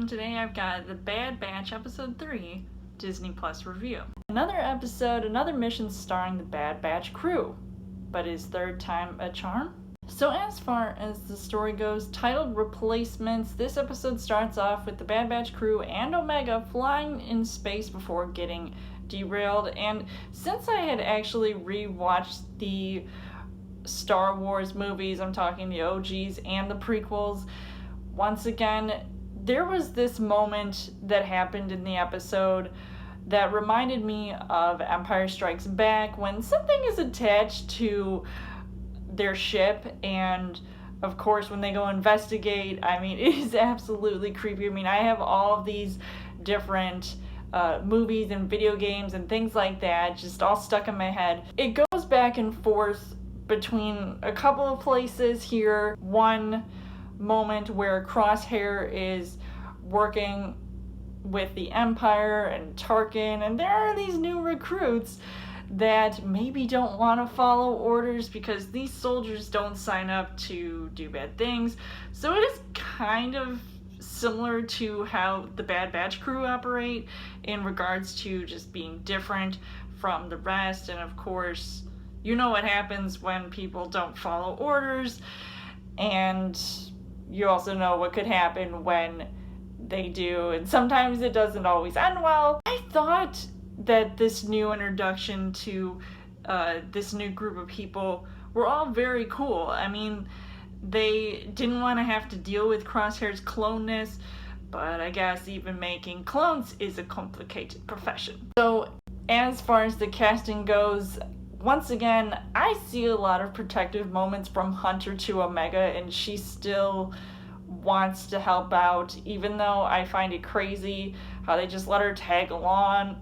today I've got The Bad Batch Episode 3 Disney Plus review. Another episode, another mission starring the Bad Batch crew, but is third time a charm? So as far as the story goes, titled Replacements, this episode starts off with the Bad Batch crew and Omega flying in space before getting derailed. And since I had actually rewatched the Star Wars movies, I'm talking the OGs and the prequels, once again, there was this moment that happened in the episode that reminded me of Empire Strikes Back, when something is attached to their ship, and of course when they go investigate, I mean, it is absolutely creepy. I mean, I have all of these different movies and video games and things like that just all stuck in my head. It goes back and forth between a couple of places here. One moment where Crosshair is working with the Empire and Tarkin, and there are these new recruits that maybe don't want to follow orders because these soldiers don't sign up to do bad things. So it is kind of similar to how the Bad Batch crew operate in regards to just being different from the rest. And of course, you know what happens when people don't follow orders, and you also know what could happen when they do, and sometimes it doesn't always end well. I thought that this new introduction to this new group of people were all very cool. I mean, they didn't want to have to deal with Crosshair's cloneness, but I guess even making clones is a complicated profession. So as far as the casting goes, once again, I see a lot of protective moments from Hunter to Omega, and she still wants to help out, even though I find it crazy how they just let her tag along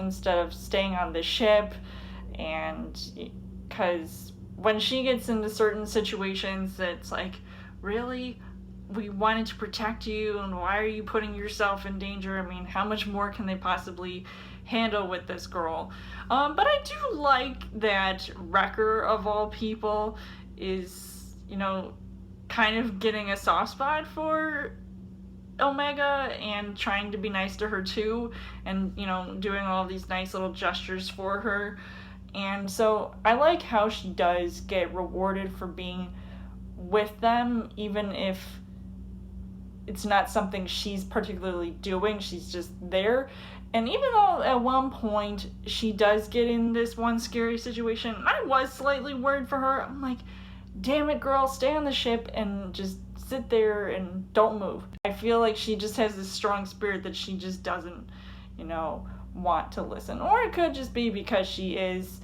instead of staying on the ship. And because when she gets into certain situations, it's like, really? We wanted to protect you, and why are you putting yourself in danger? I mean, how much more can they possibly handle with this girl? But I do like that Wrecker, of all people, is, kind of getting a soft spot for Omega and trying to be nice to her too, and doing all these nice little gestures for her. And so I like how she does get rewarded for being with them, even if it's not something she's particularly doing, she's just there. And even though at one point she does get in this one scary situation, I was slightly worried for her. I'm like, damn it, girl, stay on the ship and just sit there and don't move. I feel like she just has this strong spirit that she just doesn't, want to listen. Or it could just be because she is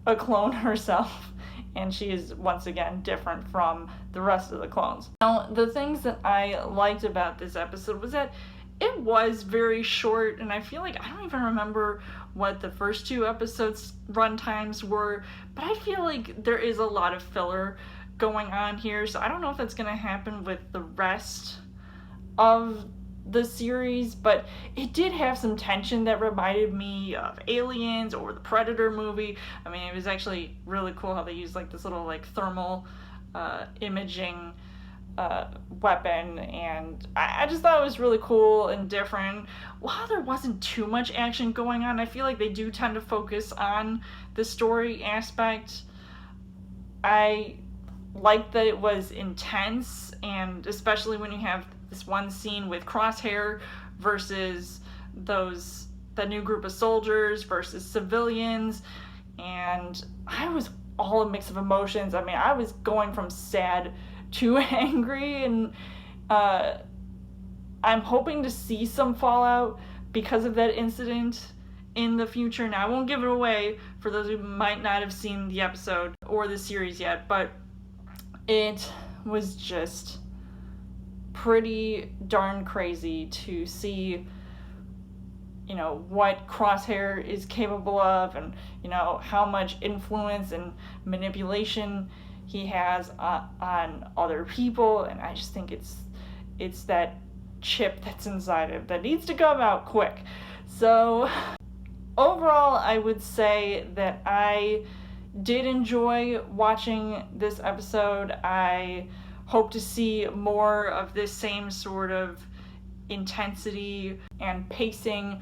a clone herself, and she is, once again, different from the rest of the clones. Now, the things that I liked about this episode was that it was very short, and I feel like I don't even remember what the first two episodes' run times were, but I feel like there is a lot of filler going on here, so I don't know if that's going to happen with the rest of the series, but it did have some tension that reminded me of Aliens or the Predator movie. I mean, it was actually really cool how they used this little thermal imaging weapon, and I just thought it was really cool and different. While there wasn't too much action going on, I feel like they do tend to focus on the story aspect. I liked that it was intense, and especially when you have this one scene with Crosshair versus the new group of soldiers versus civilians, and I was all a mix of emotions. I mean, I was going from sad to angry, and I'm hoping to see some fallout because of that incident in the future. Now, I won't give it away for those who might not have seen the episode or the series yet, but it was just pretty darn crazy to see, what Crosshair is capable of, and, how much influence and manipulation he has on other people. And I just think it's that chip that's inside him that needs to come out quick. So overall, I would say that I did enjoy watching this episode. I hope to see more of this same sort of intensity and pacing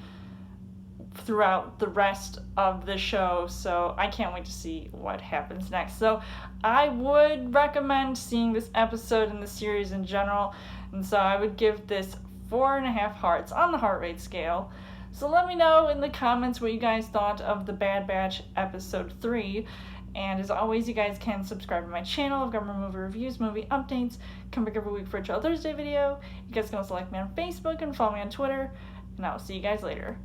throughout the rest of the show, so I can't wait to see what happens next. So I would recommend seeing this episode in the series in general, and so I would give this 4.5 hearts on the heart rate scale. So let me know in the comments what you guys thought of the Bad Batch episode 3. And as always, you guys can subscribe to my channel. I've got more movie reviews, movie updates, come back every week for a Chill Thursday video. You guys can also like me on Facebook and follow me on Twitter. And I'll see you guys later.